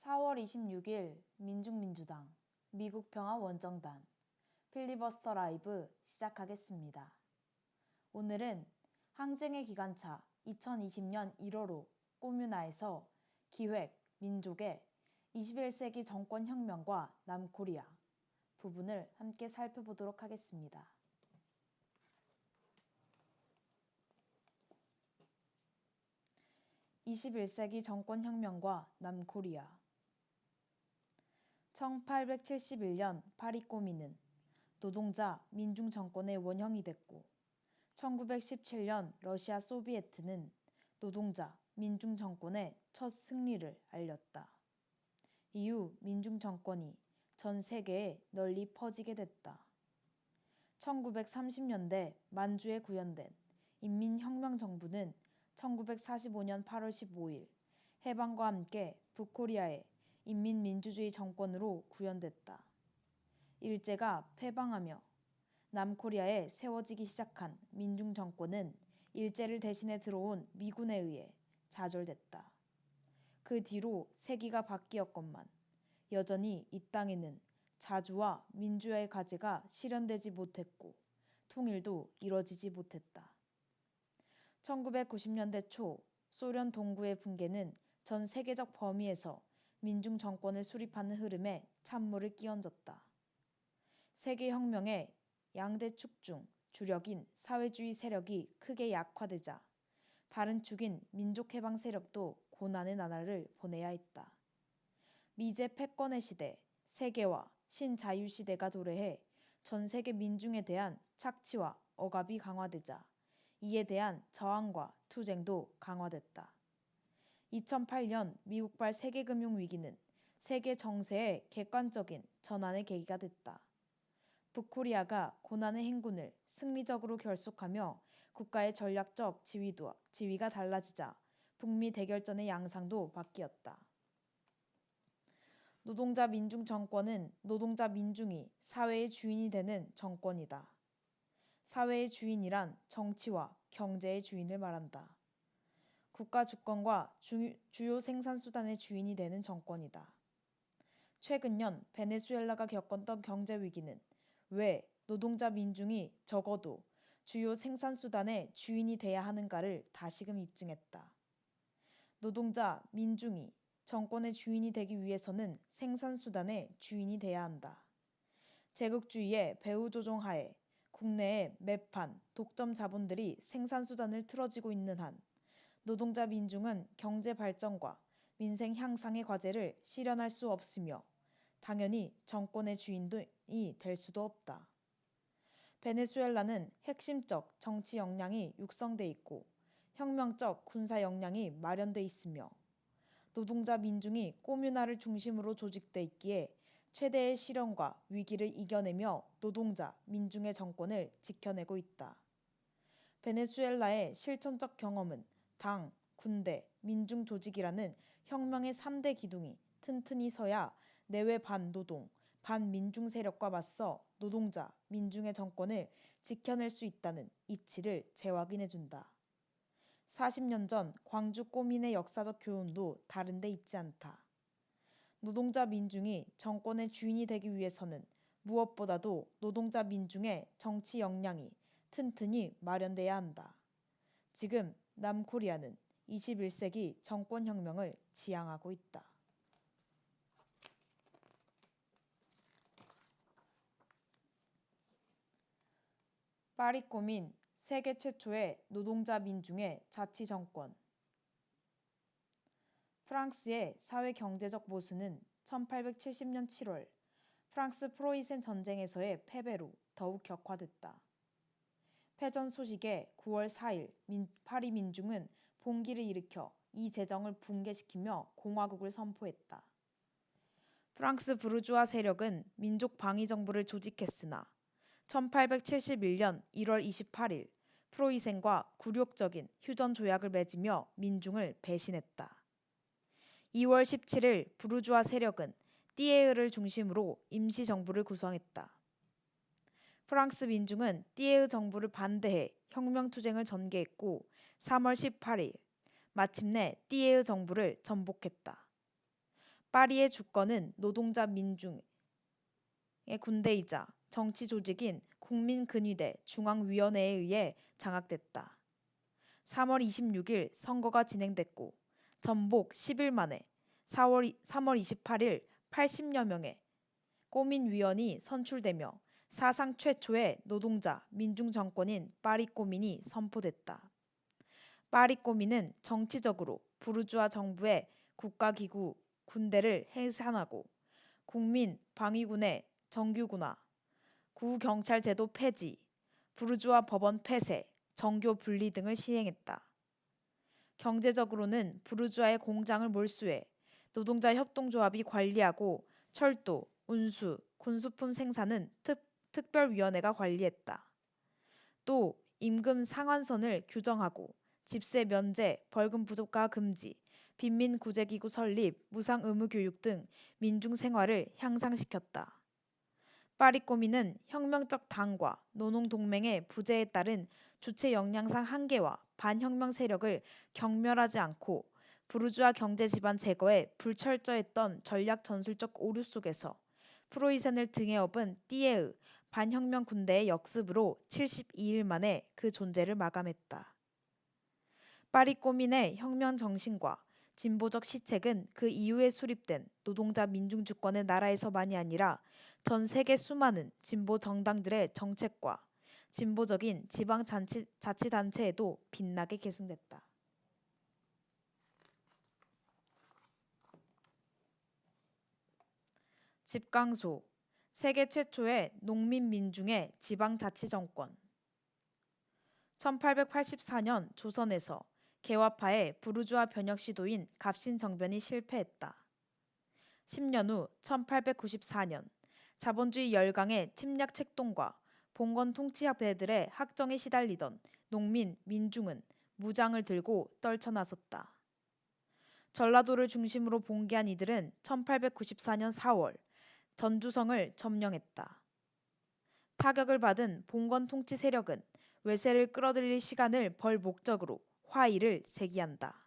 4월 26일 민중민주당, 미국평화원정단, 필리버스터 라이브 시작하겠습니다. 오늘은 항쟁의 기관차 2020년 1월호 꼬뮤나에서 기획, 민족의 21세기 정권혁명과 남코리아 부분을 함께 살펴보도록 하겠습니다. 21세기 정권혁명과 남코리아 1871년 파리 꼬미는 노동자 민중 정권의 원형이 됐고 1917년 러시아 소비에트는 노동자 민중 정권의 첫 승리를 알렸다. 이후 민중 정권이 전 세계에 널리 퍼지게 됐다. 1930년대 만주에 구현된 인민혁명정부는 1945년 8월 15일 해방과 함께 북코리아의 인민민주주의 정권으로 구현됐다. 일제가 패방하며 남코리아에 세워지기 시작한 민중정권은 일제를 대신해 들어온 미군에 의해 좌절됐다. 그 뒤로 세기가 바뀌었건만 여전히 이 땅에는 자주와 민주화의 과제가 실현되지 못했고 통일도 이뤄지지 못했다. 1990년대 초 소련 동구의 붕괴는 전 세계적 범위에서 민중 정권을 수립하는 흐름에 찬물을 끼얹었다. 세계혁명의 양대 축 중 주력인 사회주의 세력이 크게 약화되자 다른 축인 민족해방 세력도 고난의 나날을 보내야 했다. 미제 패권의 시대, 세계화, 신자유시대가 도래해 전 세계 민중에 대한 착취와 억압이 강화되자 이에 대한 저항과 투쟁도 강화됐다. 2008년 미국발 세계금융위기는 세계 정세의 객관적인 전환의 계기가 됐다. 북코리아가 고난의 행군을 승리적으로 결속하며 국가의 전략적 지위가 달라지자 북미 대결전의 양상도 바뀌었다. 노동자 민중 정권은 노동자 민중이 사회의 주인이 되는 정권이다. 사회의 주인이란 정치와 경제의 주인을 말한다. 국가 주권과 주요 생산수단의 주인이 되는 정권이다. 최근 년 베네수엘라가 겪었던 경제 위기는 왜 노동자 민중이 적어도 주요 생산수단의 주인이 돼야 하는가를 다시금 입증했다. 노동자 민중이 정권의 주인이 되기 위해서는 생산수단의 주인이 돼야 한다. 제국주의의 배후조종하에 국내의 매판, 독점 자본들이 생산수단을 틀어쥐고 있는 한 노동자 민중은 경제 발전과 민생 향상의 과제를 실현할 수 없으며 당연히 정권의 주인이 될 수도 없다. 베네수엘라는 핵심적 정치 역량이 육성돼 있고 혁명적 군사 역량이 마련돼 있으며 노동자 민중이 꼬뮤나를 중심으로 조직돼 있기에 최대의 시련과 위기를 이겨내며 노동자 민중의 정권을 지켜내고 있다. 베네수엘라의 실천적 경험은 당, 군대, 민중 조직이라는 혁명의 3대 기둥이 튼튼히 서야 내외 반노동, 반민중 세력과 맞서 노동자, 민중의 정권을 지켜낼 수 있다는 이치를 재확인해준다. 40년 전 광주 꼬민의 역사적 교훈도 다른 데 있지 않다. 노동자 민중이 정권의 주인이 되기 위해서는 무엇보다도 노동자 민중의 정치 역량이 튼튼히 마련돼야 한다. 지금 남코리아는 21세기 정권혁명을 지향하고 있다. 파리 꼬민 세계 최초의 노동자 민중의 자치정권. 프랑스의 사회경제적 모순은 1870년 7월 프랑스 프로이센 전쟁에서의 패배로 더욱 격화됐다. 패전 소식에 9월 4일 파리 민중은 봉기를 일으켜 이 재정을 붕괴시키며 공화국을 선포했다. 프랑스 부르주아 세력은 민족방위정부를 조직했으나 1871년 1월 28일 프로이센과 굴욕적인 휴전조약을 맺으며 민중을 배신했다. 2월 17일 부르주아 세력은 띠에르를 중심으로 임시정부를 구성했다. 프랑스 민중은 띠에르 정부를 반대해 혁명투쟁을 전개했고 3월 18일 마침내 띠에르 정부를 전복했다. 파리의 주권은 노동자 민중의 군대이자 정치 조직인 국민근위대 중앙위원회에 의해 장악됐다. 3월 26일 선거가 진행됐고 전복 10일 만에 3월 28일 80여 명의 꼬민위원이 선출되며 사상 최초의 노동자 민중정권인 파리꼬민이 선포됐다. 파리꼬민은 정치적으로 부르주아 정부의 국가기구 군대를 해산하고 국민 방위군의 정규군화, 구경찰제도 폐지, 부르주아 법원 폐쇄, 정교 분리 등을 시행했다. 경제적으로는 부르주아의 공장을 몰수해 노동자 협동조합이 관리하고 철도, 운수, 군수품 생산은 특별위원회가 관리했다. 또 임금 상한선을 규정하고 집세 면제, 벌금 부과 금지, 빈민구제기구 설립, 무상 의무교육 등 민중생활을 향상시켰다. 파리꼬민은 혁명적 당과 노농동맹의 부재에 따른 주체 역량상 한계와 반혁명 세력을 경멸하지 않고 부르주아 경제 지반 제거에 불철저했던 전략 전술적 오류 속에서 프로이센을 등에 업은 띠에의 반혁명 군대의 역습으로 72일 만에 그 존재를 마감했다. 파리꼬민의 혁명 정신과 진보적 시책은 그 이후에 수립된 노동자 민중주권의 나라에서만이 아니라 전 세계 수많은 진보 정당들의 정책과 진보적인 지방자치단체에도 빛나게 계승됐다. 집강소, 세계 최초의 농민민중의 지방자치정권. 1884년 조선에서 개화파의 부르주아 변혁 시도인 갑신정변이 실패했다. 10년 후 1894년 자본주의 열강의 침략 책동과 봉건 통치자배들의 학정에 시달리던 농민, 민중은 무장을 들고 떨쳐나섰다. 전라도를 중심으로 봉기한 이들은 1894년 4월 전주성을 점령했다. 타격을 받은 봉건 통치 세력은 외세를 끌어들일 시간을 벌 목적으로 화의를 제기한다.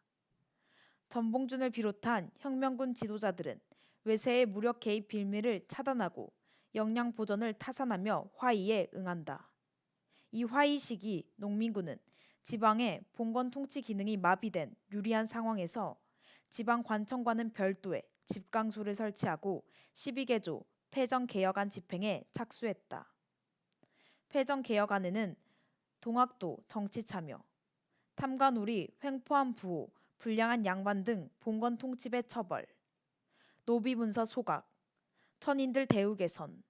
전봉준을 비롯한 혁명군 지도자들은 외세의 무력 개입 빌미를 차단하고 역량 보전을 타산하며 화의에 응한다. 이 화의 시기 농민군은 지방의 봉건 통치 기능이 마비된 유리한 상황에서 지방 관청과는 별도의 집강소를 설치하고 12개조 패정개혁안 집행에 착수했다. 패정개혁안에는 동학도 정치참여, 탐관오리 횡포한 부호, 불량한 양반 등 봉건 통치배 처벌, 노비문서 소각, 천인들 대우 개선,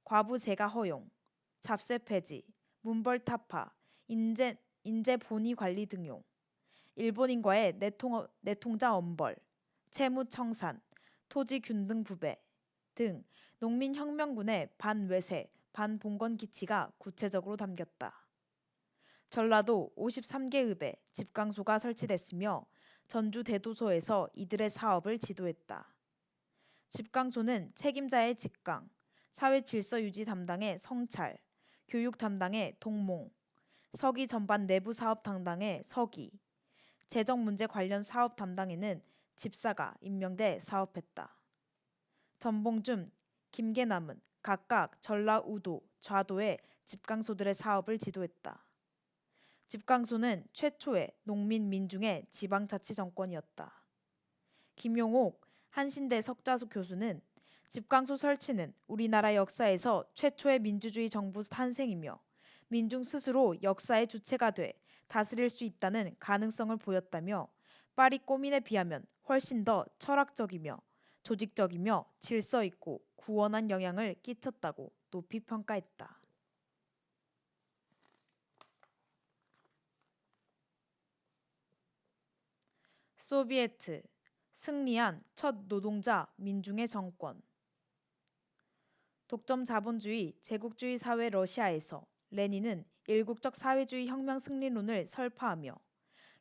과부 재가 허용, 잡세 폐지, 문벌 타파, 인재 본위 관리 등용, 일본인과의 내통자 엄벌, 채무 청산, 토지 균등 부배 등 농민혁명군의 반외세, 반봉건 기치가 구체적으로 담겼다. 전라도 53개 읍에 집강소가 설치됐으며 전주 대도소에서 이들의 사업을 지도했다. 집강소는 책임자의 직강, 사회 질서 유지 담당의 성찰, 교육 담당의 동몽, 서기 전반 내부 사업 담당의 서기, 재정 문제 관련 사업 담당에는 집사가 임명돼 사업했다. 전봉준, 김계남은 각각 전라 우도, 좌도의 집강소들의 사업을 지도했다. 집강소는 최초의 농민 민중의 지방자치정권이었다. 김용옥 한신대 석좌소 교수는 집강소 설치는 우리나라 역사에서 최초의 민주주의 정부 탄생이며 민중 스스로 역사의 주체가 돼 다스릴 수 있다는 가능성을 보였다며 파리 꼬민에 비하면 훨씬 더 철학적이며 조직적이며 질서 있고 구원한 영향을 끼쳤다고 높이 평가했다. 소비에트, 승리한 첫 노동자 민중의 정권. 독점 자본주의 제국주의 사회 러시아에서 레닌은 일국적 사회주의 혁명 승리론을 설파하며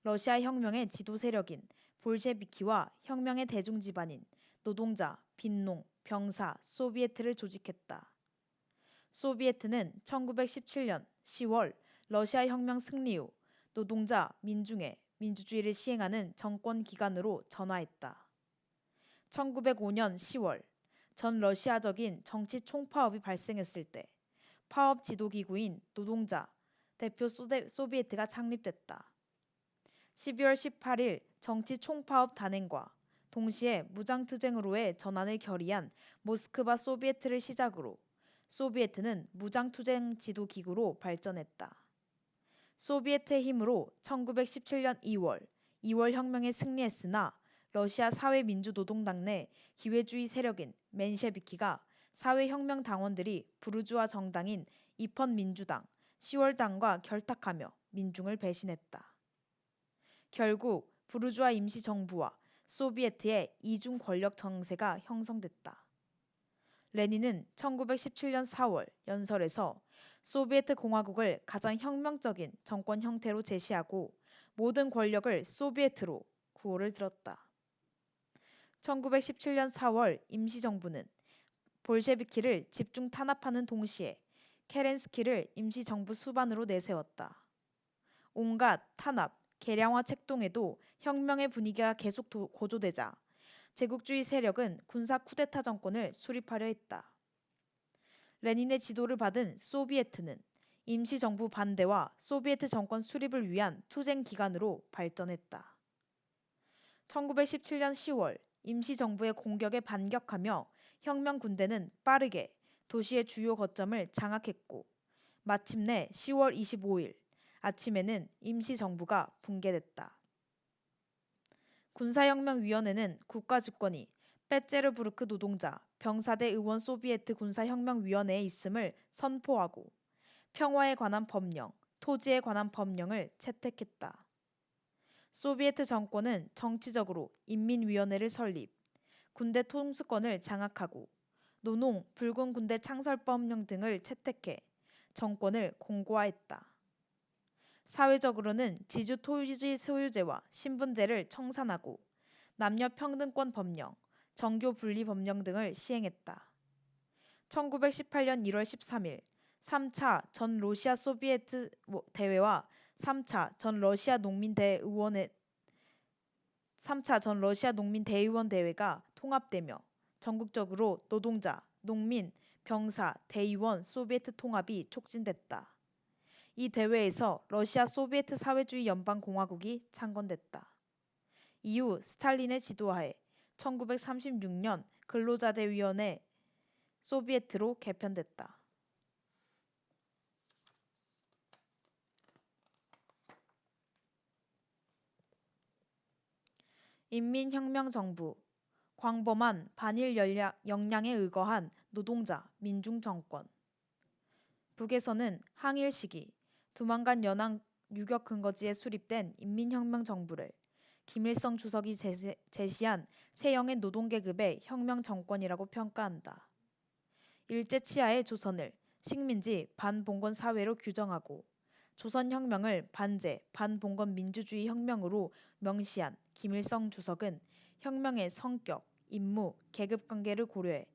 러시아 혁명의 지도 세력인 볼셰비키와 혁명의 대중 지반인 노동자, 빈농, 병사, 소비에트를 조직했다. 소비에트는 1917년 10월 러시아 혁명 승리 후 노동자, 민중의 민주주의를 시행하는 정권 기관으로 전화했다. 1905년 10월 전 러시아적인 정치 총파업이 발생했을 때 파업 지도기구인 노동자 대표 소비에트가 창립됐다. 12월 18일 정치 총파업 단행과 동시에 무장투쟁으로의 전환을 결의한 모스크바 소비에트를 시작으로 소비에트는 무장투쟁 지도기구로 발전했다. 소비에트의 힘으로 1917년 2월 혁명에 승리했으나 러시아 사회민주노동당 내 기회주의 세력인 맨셰비키가 사회혁명 당원들이 부르주아 정당인 입헌민주당, 10월당과 결탁하며 민중을 배신했다. 결국 부르주아 임시정부와 소비에트의 이중 권력 정세가 형성됐다. 레닌은 1917년 4월 연설에서 소비에트 공화국을 가장 혁명적인 정권 형태로 제시하고 모든 권력을 소비에트로 구호를 들었다. 1917년 4월 임시정부는 볼셰비키를 집중 탄압하는 동시에 케렌스키를 임시정부 수반으로 내세웠다. 온갖 탄압, 개량화 책동에도 혁명의 분위기가 계속 고조되자 제국주의 세력은 군사 쿠데타 정권을 수립하려 했다. 레닌의 지도를 받은 소비에트는 임시정부 반대와 소비에트 정권 수립을 위한 투쟁 기관으로 발전했다. 1917년 10월 임시정부의 공격에 반격하며 혁명 군대는 빠르게 도시의 주요 거점을 장악했고 마침내 10월 25일 아침에는 임시정부가 붕괴됐다. 군사혁명위원회는 국가주권이 빼제르부르크 노동자, 병사대 의원 소비에트 군사혁명위원회에 있음을 선포하고 평화에 관한 법령, 토지에 관한 법령을 채택했다. 소비에트 정권은 정치적으로 인민위원회를 설립, 군대 통수권을 장악하고 노농, 붉은 군대 창설법령 등을 채택해 정권을 공고화했다. 사회적으로는 지주 토지 소유제와 신분제를 청산하고 남녀평등권 법령, 정교 분리 법령 등을 시행했다. 1918년 1월 13일 3차 전 러시아 소비에트 대회와 3차 전 러시아 농민대의원 대회가 통합되며 전국적으로 노동자, 농민, 병사, 대의원 소비에트 통합이 촉진됐다. 이 대회에서 러시아 소비에트 사회주의 연방공화국이 창건됐다. 이후 스탈린의 지도하에 1936년 근로자대위원회 소비에트로 개편됐다. 인민혁명정부, 광범한 반일 역량에 의거한 노동자, 민중정권. 북에서는 항일 시기 두만간 연안 유격 근거지에 수립된 인민혁명정부를 김일성 주석이 제시한 세형의 노동계급의 혁명정권이라고 평가한다. 일제치하의 조선을 식민지 반봉건 사회로 규정하고 조선혁명을 반제, 반봉건 민주주의 혁명으로 명시한 김일성 주석은 혁명의 성격, 임무, 계급관계를 고려해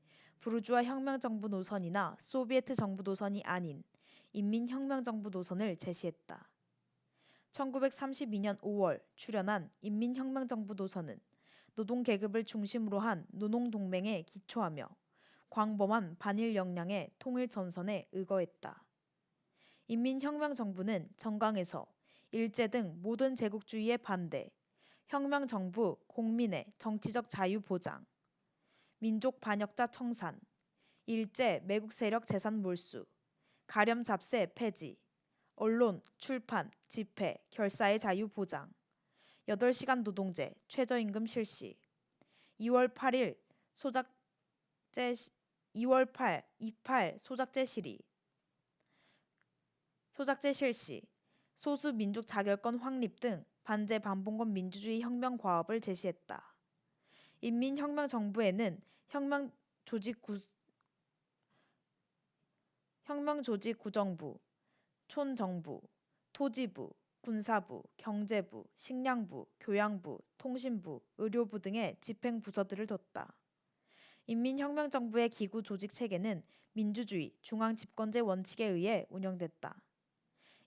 부르주아 혁명정부 노선이나 소비에트 정부 노선이 아닌 인민혁명정부 노선을 제시했다. 1932년 5월 출연한 인민혁명정부 노선은 노동계급을 중심으로 한 노농동맹에 기초하며 광범한 반일 역량의 통일전선에 의거했다. 인민혁명정부는 정강에서 일제 등 모든 제국주의에 반대, 혁명정부 공민의 정치적 자유 보장, 민족 반역자 청산, 일제 매국 세력 재산 몰수, 가렴 잡세 폐지, 언론, 출판, 집회, 결사의 자유 보장, 8시간 노동제, 최저임금 실시, 2월 8일 소작제 28 소작제 실시, 소수 민족 자결권 확립 등 반제 반봉건 민주주의 혁명 과업을 제시했다. 인민혁명정부에는 혁명조직구정부, 촌정부, 토지부, 군사부, 경제부, 식량부, 교양부, 통신부, 의료부 등의 집행부서들을 뒀다. 인민혁명정부의 기구 조직 체계는 민주주의, 중앙집권제 원칙에 의해 운영됐다.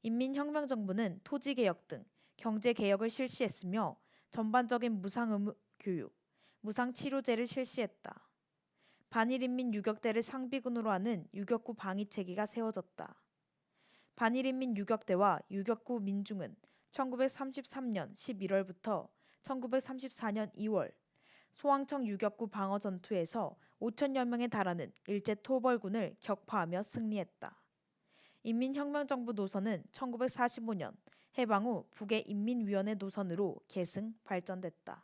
인민혁명정부는 토지개혁 등 경제개혁을 실시했으며 전반적인 무상의무 교육, 무상치료제를 실시했다. 반일인민 유격대를 상비군으로 하는 유격구 방위체계가 세워졌다. 반일인민 유격대와 유격구 민중은 1933년 11월부터 1934년 2월 소왕청 유격구 방어 전투에서 5천여 명에 달하는 일제 토벌군을 격파하며 승리했다. 인민혁명정부 노선은 1945년 해방 후 북의 인민위원회 노선으로 계승 발전됐다.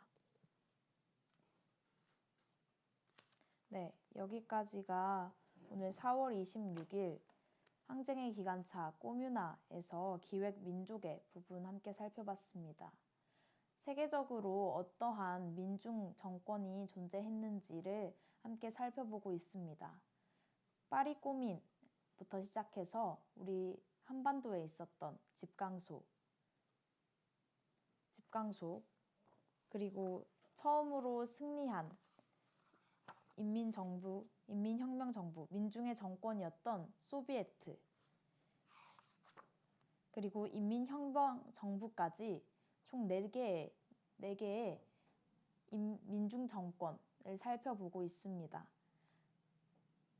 네, 여기까지가 오늘 4월 26일 항쟁의 기관차 꼬뮤나에서 기획민족의 부분 함께 살펴봤습니다. 세계적으로 어떠한 민중 정권이 존재했는지를 함께 살펴보고 있습니다. 파리 꼬민부터 시작해서 우리 한반도에 있었던 집강소, 그리고 처음으로 승리한 인민정부, 인민혁명정부, 민중의 정권이었던 소비에트, 그리고 인민혁명정부까지 총 4개의 민중정권을 살펴보고 있습니다.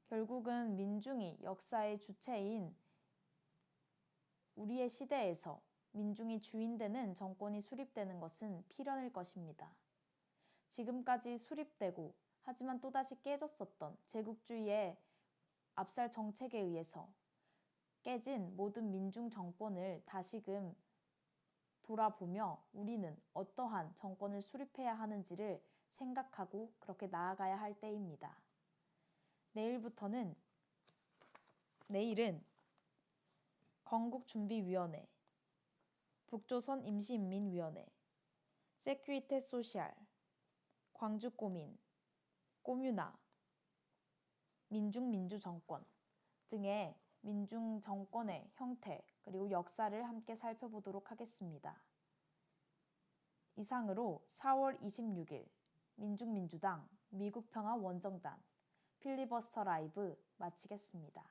결국은 민중이 역사의 주체인 우리의 시대에서 민중이 주인되는 정권이 수립되는 것은 필연일 것입니다. 지금까지 수립되고 하지만 또다시 깨졌었던 제국주의의 압살 정책에 의해서 깨진 모든 민중 정권을 다시금 돌아보며 우리는 어떠한 정권을 수립해야 하는지를 생각하고 그렇게 나아가야 할 때입니다. 내일은 건국준비위원회, 북조선 임시인민위원회, 세큐리테 소시알, 광주꼬민, 꼬뮤나, 민중민주정권 등의 민중정권의 형태 그리고 역사를 함께 살펴보도록 하겠습니다. 이상으로 4월 26일 민중민주당 미국평화원정단 필리버스터 라이브 마치겠습니다.